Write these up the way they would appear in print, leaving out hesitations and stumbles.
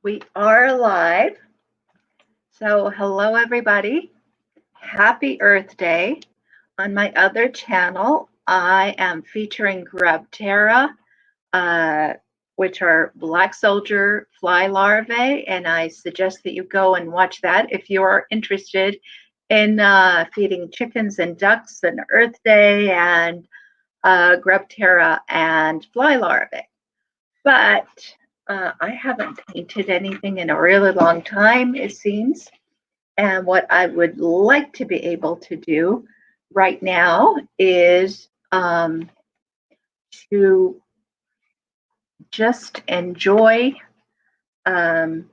We are live. So, hello, everybody. Happy Earth Day. On my other channel, I am featuring Grubterra, uh, which are black soldier fly larvae, and I suggest that you go and watch that if you are interested in feeding chickens and ducks and Earth Day and Grubterra and fly larvae. But I haven't painted anything in a really long time, it seems. And what I would like to be able to do right now is to just enjoy um,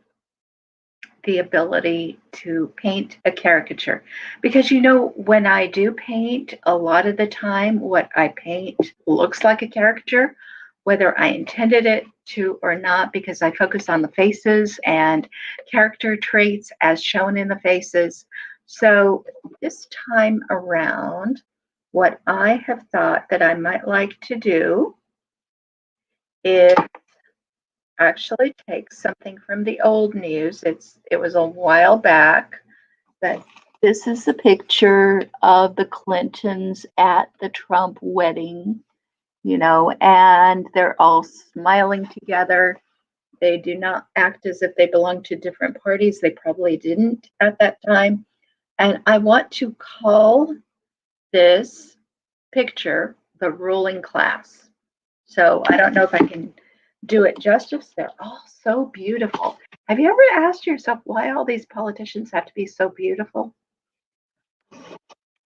the ability to paint a caricature. Because when I do paint, a lot of the time, what I paint looks like a caricature, whether I intended it to or not, because I focus on the faces and character traits as shown in the faces. So this time around, what I have thought that I might like to do is actually take something from the old news. It was a while back, but this is a picture of the Clintons at the Trump wedding, and they're all smiling together. They do not act as if they belong to different parties. They probably didn't at that time. And I want to call this picture the ruling class. So I don't know if I can do it justice. They're all so beautiful. Have you ever asked yourself why all these politicians have to be so beautiful?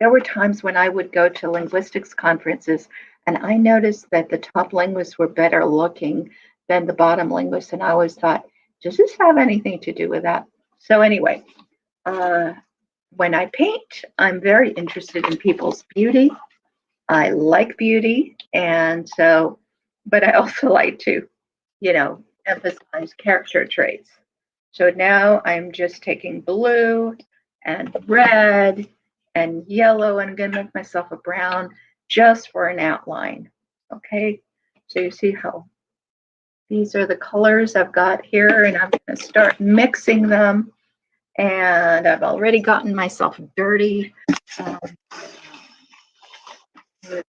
There were times when I would go to linguistics conferences and I noticed that the top linguists were better looking than the bottom linguists. And I always thought, does this have anything to do with that? So, anyway, when I paint, I'm very interested in people's beauty. I like beauty. And so, but I also like to, emphasize character traits. So now I'm just taking blue and red and yellow, and I'm going to make myself a brown just for an outline. Okay, so you see how these are the colors I've got here, and I'm going to start mixing them. And I've already gotten myself dirty. If you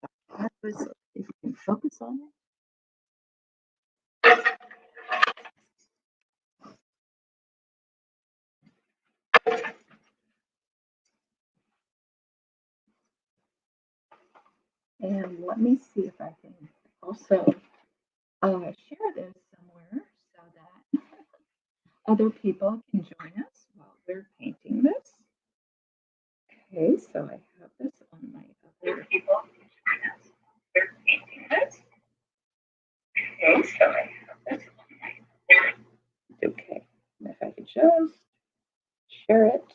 can focus on it. And let me see if I can also share this somewhere so that other people can join us while we're painting this. Okay, so I have this on my other people can join us. We're painting this. Okay, so I have this on my other. Okay, and if I could just share it,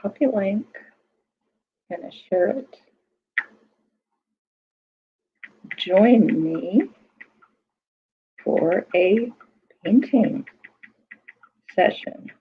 copy link, and share it. Join me for a painting session.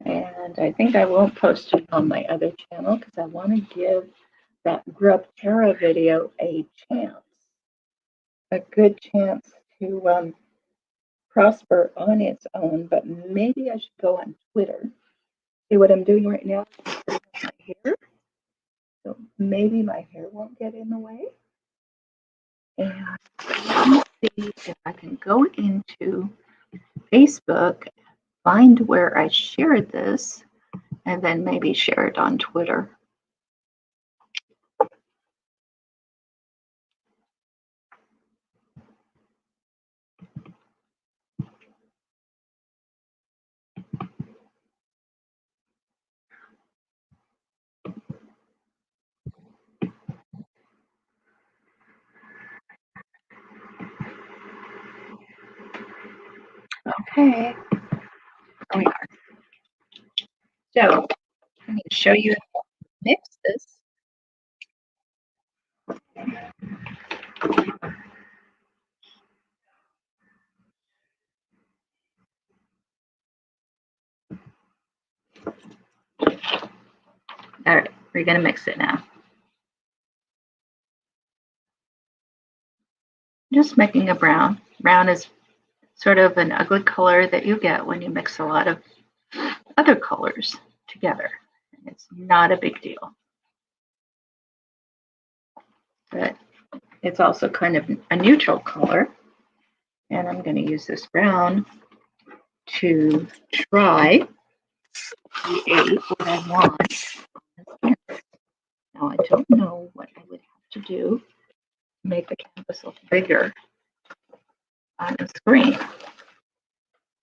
And I think I won't post it on my other channel because I want to give that Grubterra video a chance, a good chance to prosper on its own. But maybe I should go on Twitter. See what I'm doing right now? My hair. So maybe my hair won't get in the way. And let me see if I can go into Facebook, find where I shared this, and then maybe share it on Twitter. Okay, here we are. So I'm going to show you how to mix this. going to mix it now. Just making a brown. Brown is sort of an ugly color that you get when you mix a lot of other colors together. It's not a big deal. But it's also kind of a neutral color. And I'm going to use this brown to try create what I want. Now, I don't know what I would have to do to make the canvas look bigger on the screen.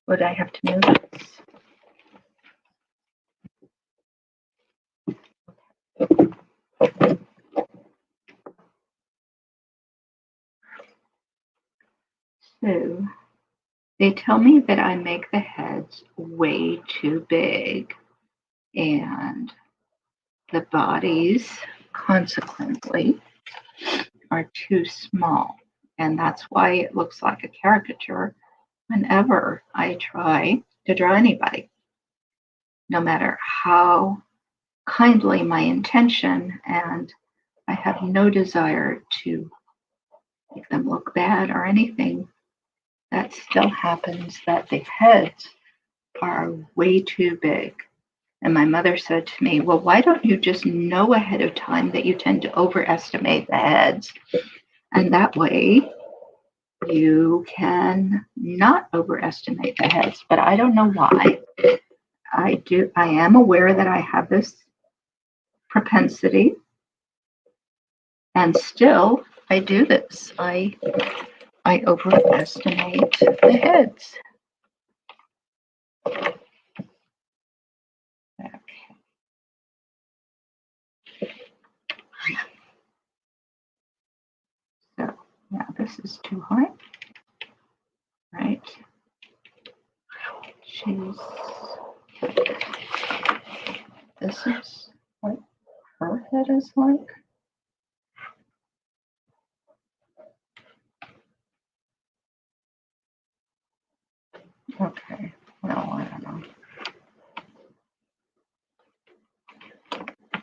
Would I have to move this? So they tell me that I make the heads way too big and the bodies, consequently, are too small. And that's why it looks like a caricature whenever I try to draw anybody, no matter how kindly my intention, and I have no desire to make them look bad or anything. That still happens, that the heads are way too big. And my mother said to me, well, why don't you just know ahead of time that you tend to overestimate the heads? And that way you can not overestimate the heads. But I don't know why. I am aware that I have this propensity. And still I do this. I overestimate the heads. Okay. So now this is too high, right? This is what her head is like. Okay, well, I don't know.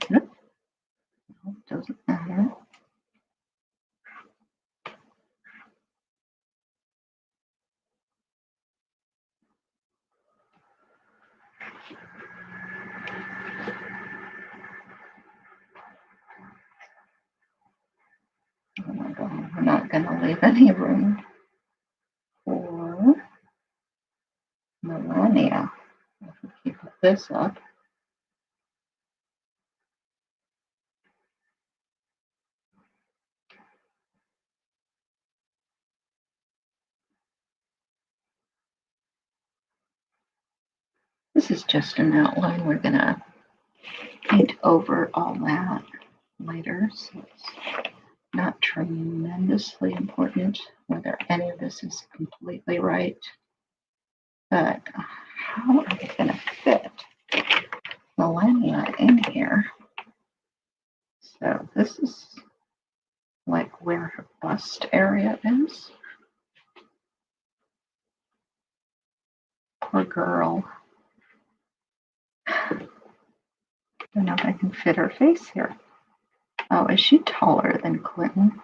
Nope. No, doesn't matter. Oh my God, we're not going to leave any room for Melania. If we keep this up. This is just an outline. We're going to paint over all that later, so it's not tremendously important whether any of this is completely right. But how are we going to fit Melania in here? So this is like where her bust area is. Poor girl. I don't know if I can fit her face here. Oh, is she taller than Clinton?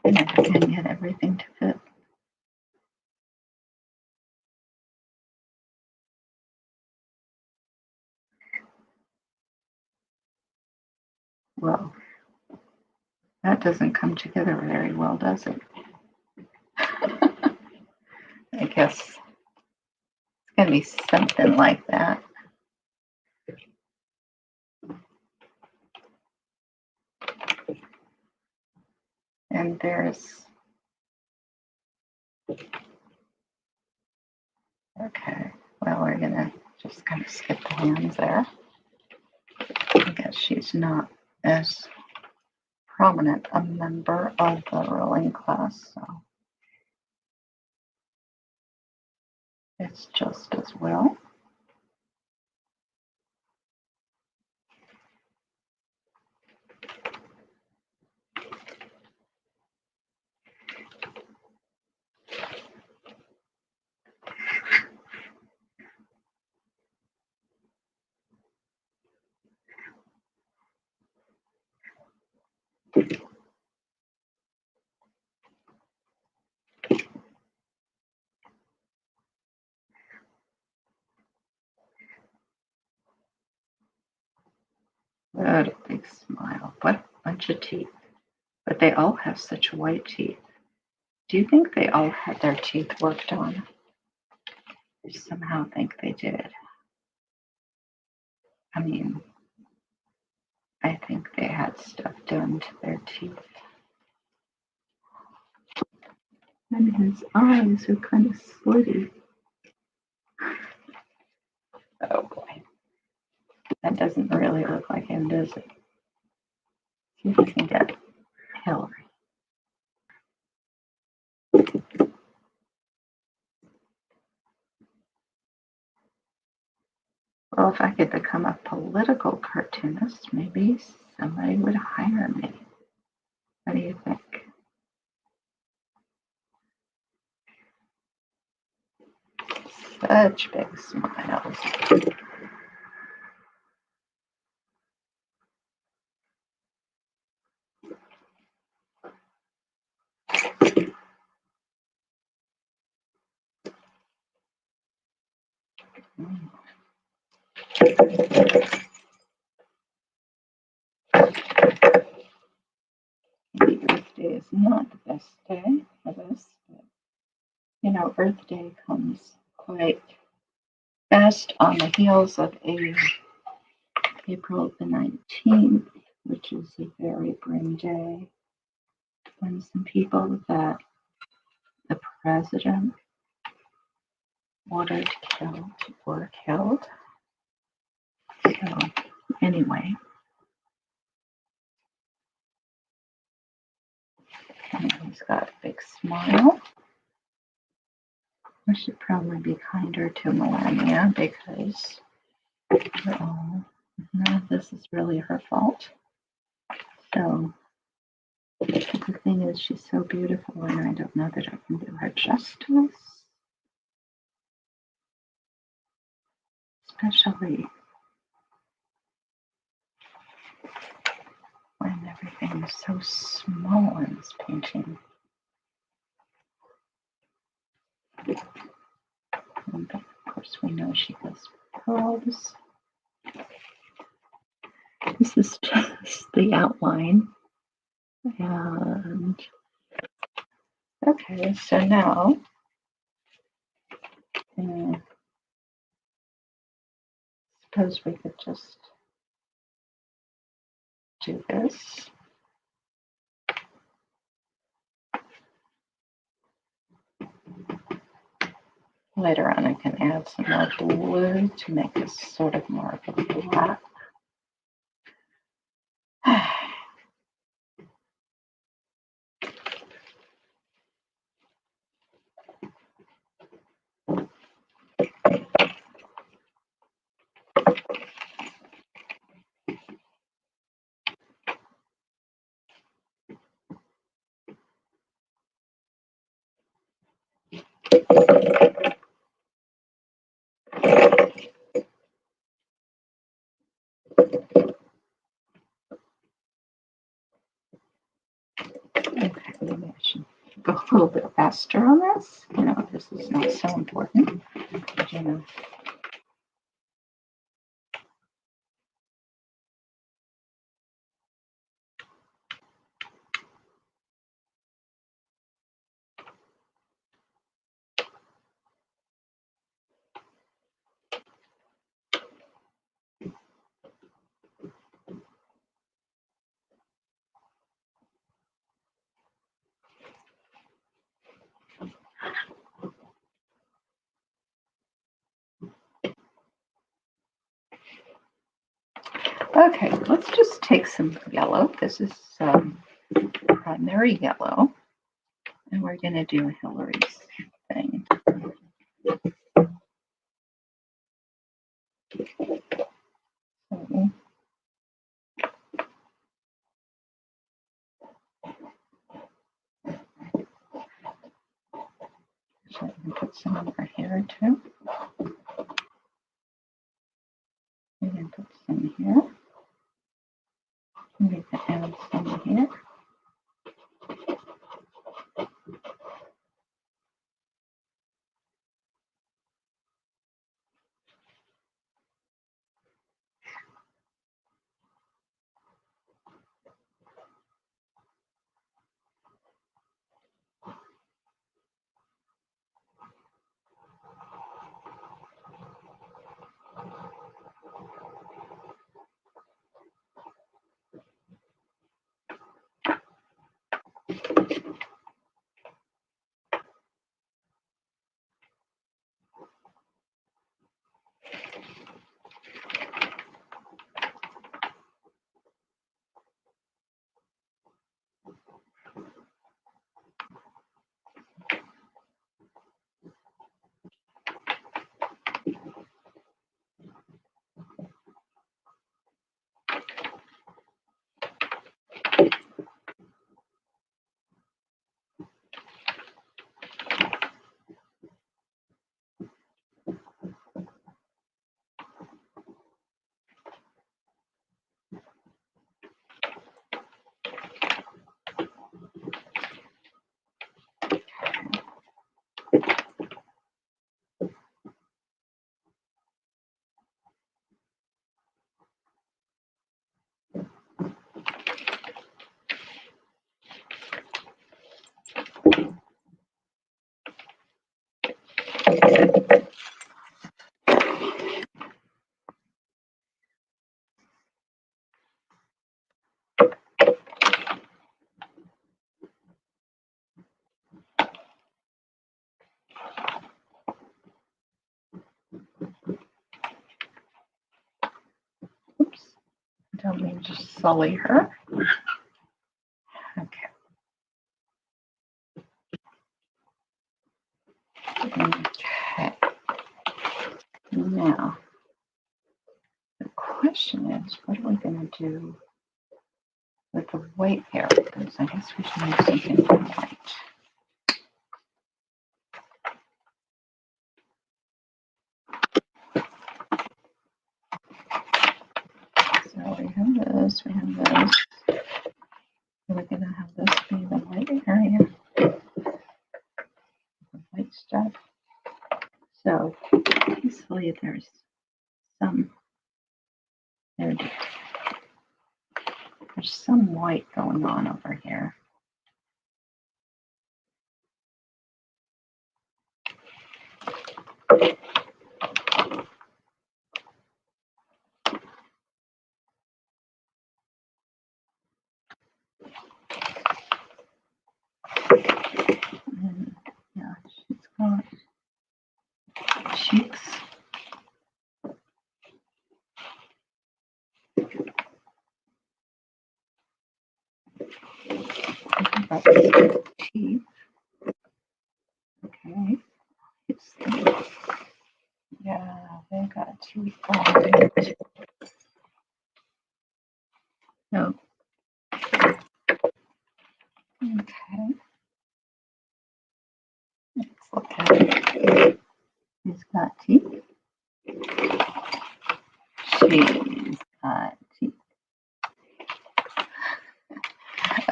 I never can get everything to fit. Well, that doesn't come together very well, does it? I guess it's going to be something like that. And there's, okay, well, we're going to just kind of skip the hands there. I guess she's not as prominent a member of the rowing class, so it's just as well. What a big smile. What a bunch of teeth. But they all have such white teeth. Do you think they all had their teeth worked on? I somehow think they did. I mean, I think they had stuff done to their teeth. And his eyes are kind of slitty. Oh boy. That doesn't really look like him, does it? See if I can get Hillary. Well, if I could become a political cartoonist, maybe somebody would hire me. What do you think? Such big smiles. Earth Day is not the best day for this, but you know, Earth Day comes quite fast on the heels of April the 19th, which is a very grim day when some people that the president ordered killed were killed. So, anyway, he's got a big smile. I should probably be kinder to Melania because none of this is really her fault. So the thing is, she's so beautiful, and I don't know that I can do her justice, especially when everything is so small in this painting. And of course, we know she has pearls. This is just the outline. And okay, so now suppose we could just do this. Later on, I can add some more blue to make this sort of more of a black. Okay, maybe I should go a little bit faster on this. You know, this is not so important. But, you know. Okay, let's just take some yellow. This is primary yellow, and we're going to do Hillary's thing. So I can put some in her hair too. We can put some here. We can add some here. Oops, I don't mean to sully her. Okay. Okay. Now, the question is, what are we going to do with the white characters? I guess we should make something white. So we have this, we have this. We're going to have this be the white area, the white stuff. So basically there's some, there's some white going on over here. And yeah, she's got cheeks. Teeth. Okay. Yeah, they got teeth all in it. No. Okay. Let's look at it. He's got teeth. She's got teeth.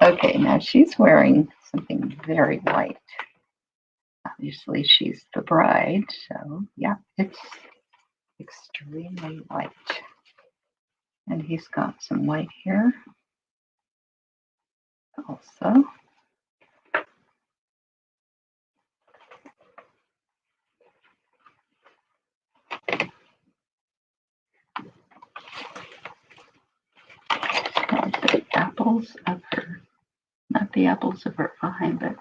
Okay, now she's wearing something very white. Obviously, she's the bride, so yeah, it's extremely white. And he's got some white hair also. The apples of her, not the apples of her eye, but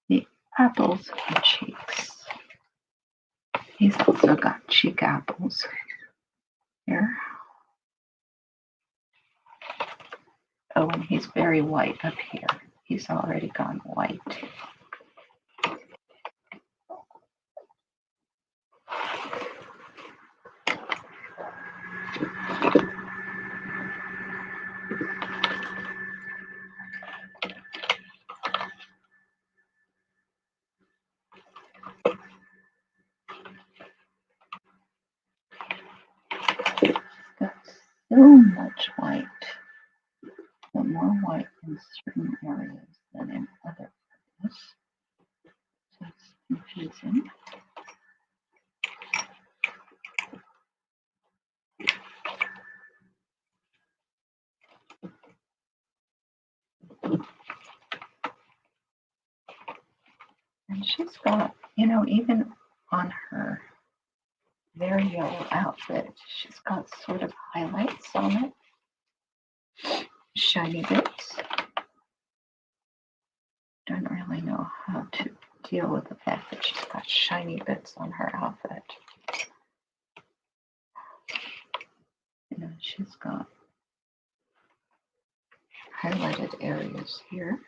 the apples of her cheeks. He's also got cheek apples here. Oh, and he's very white up here. He's already gone white. Got so much white. The more white in certain areas than in other areas. So it's confusing. And she's got, you know, even on her very yellow outfit, she's got sort of highlights on it. Shiny bits. don't really know how to deal with the fact that she's got shiny bits on her outfit. You know, she's got highlighted areas here.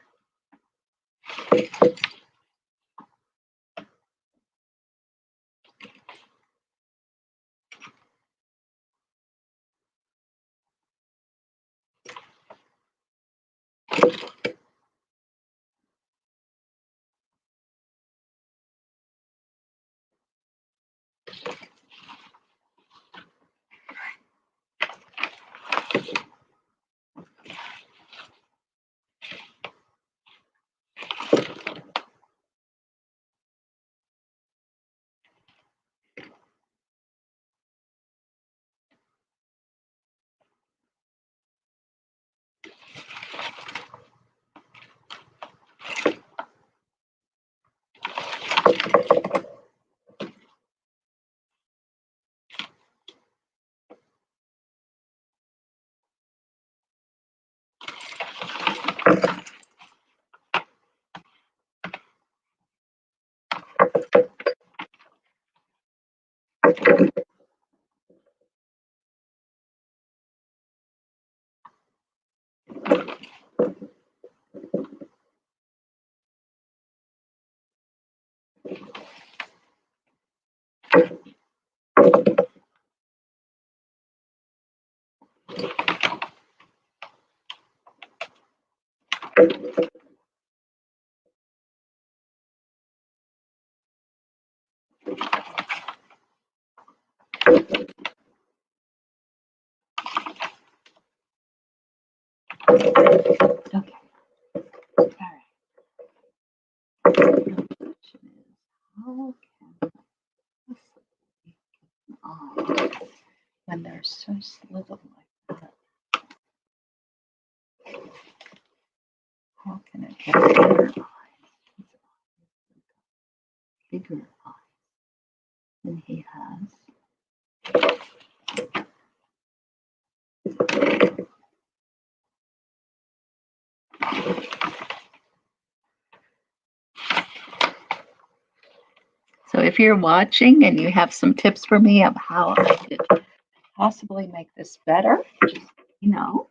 Okay. All right. The question is, how can I possibly get an eye when they're so little like that? How can I get bigger eyes? Bigger eyes than he has. So if you're watching and you have some tips for me of how I could possibly make this better, just you know.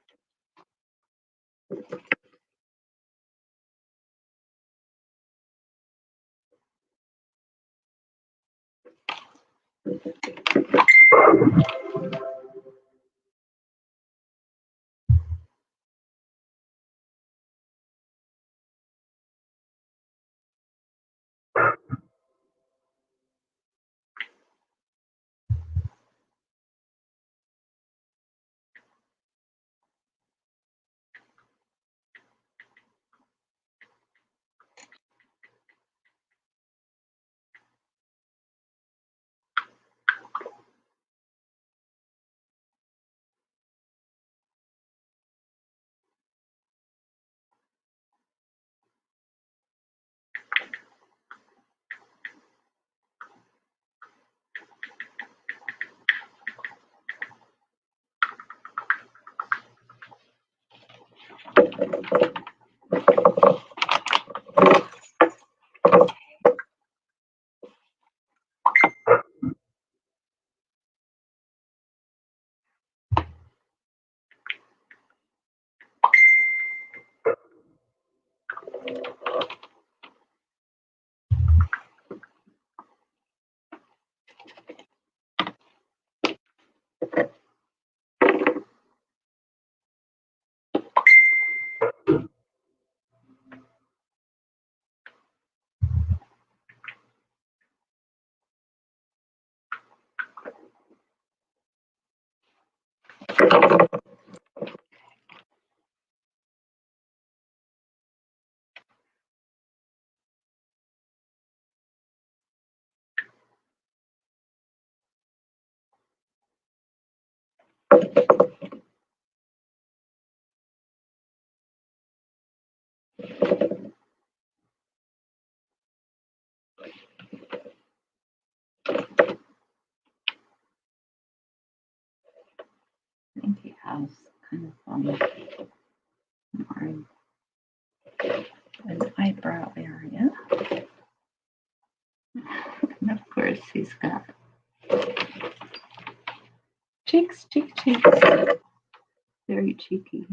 I think he has kind of orange. an eyebrow area. And of course, he's got cheeks. Very cheeky.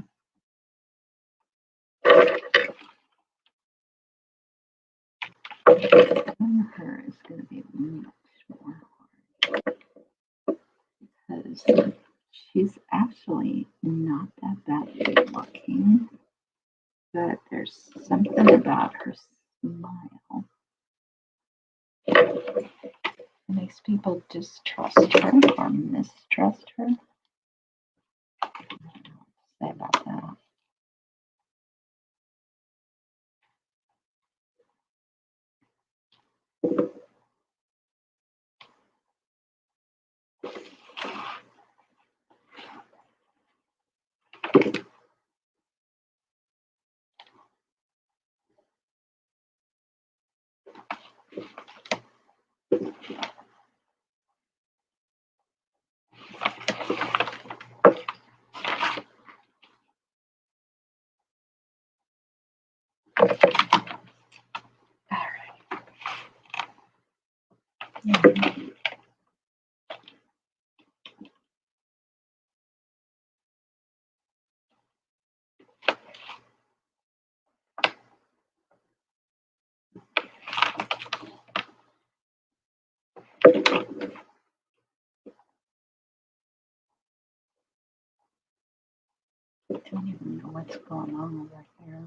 And her is going to be much more hard because she's actually not that bad looking, but there's something about her smile that makes people distrust her or mistrust her. I don't know what to say about that. All right. I don't even know what's going on over here.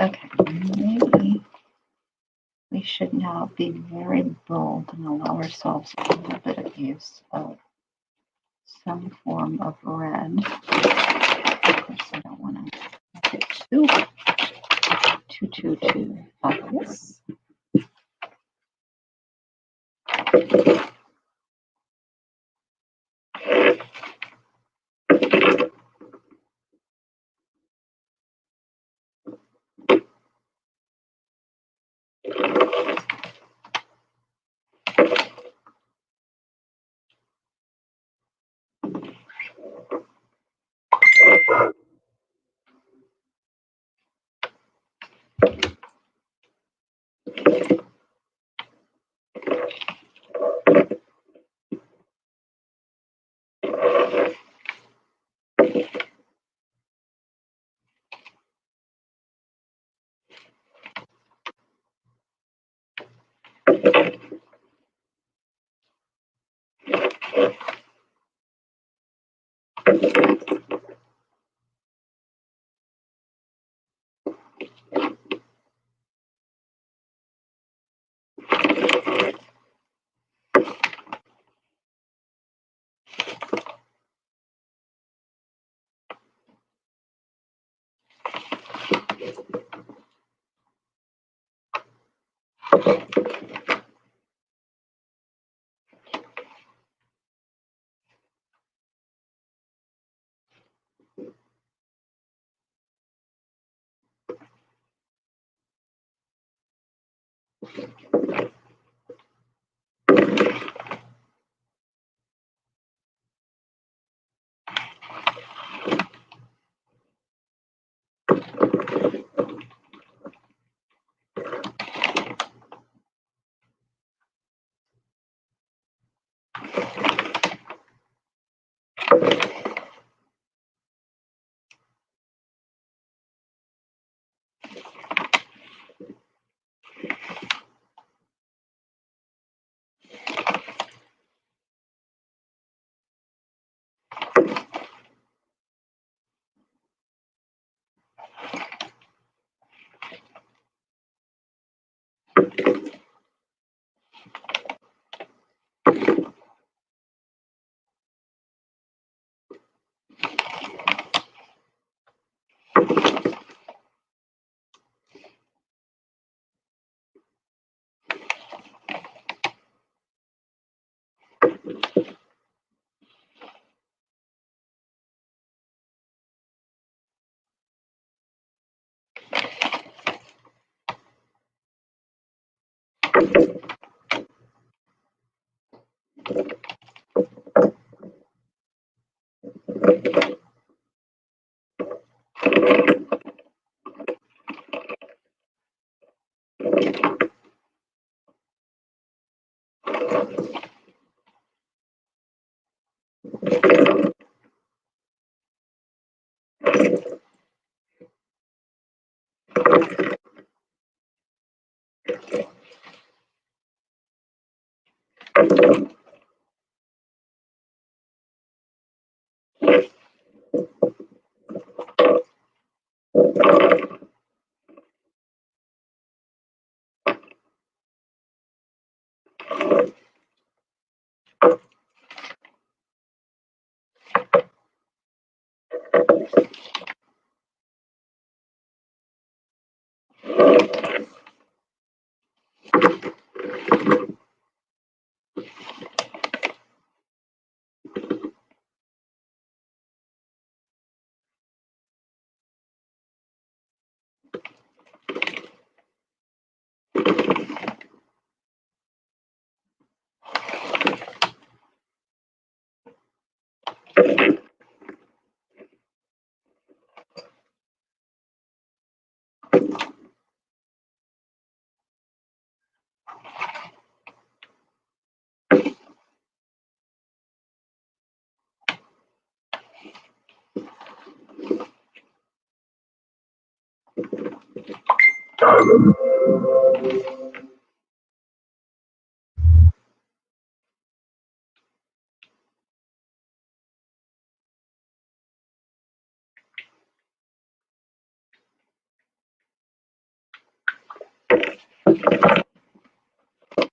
Okay, maybe we should now be very bold and allow ourselves a little bit of use of some form of red. Of course, I don't want to make it too obvious.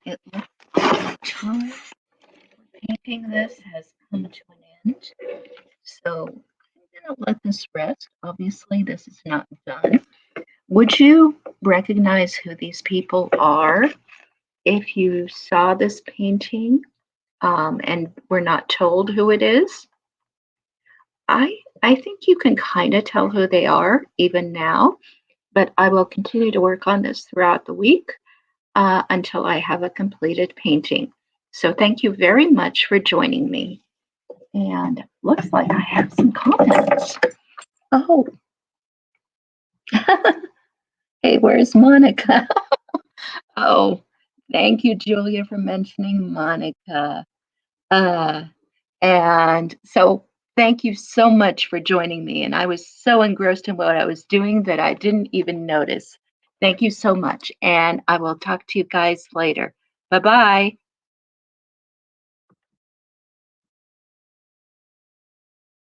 It looks like time for painting this has come to an end. So I'm going to let this rest. Obviously, this is not done. Would you recognize who these people are if you saw this painting and were not told who it is? I think you can kind of tell who they are even now, but I will continue to work on this throughout the week until I have a completed painting. So thank you very much for joining me. And looks like I have some comments. Oh, hey, where's Monica? Oh, thank you, Julia, for mentioning Monica. Uh, and so thank you so much for joining me. And I was so engrossed in what I was doing that I didn't even notice. Thank you so much. And I will talk to you guys later. Bye bye.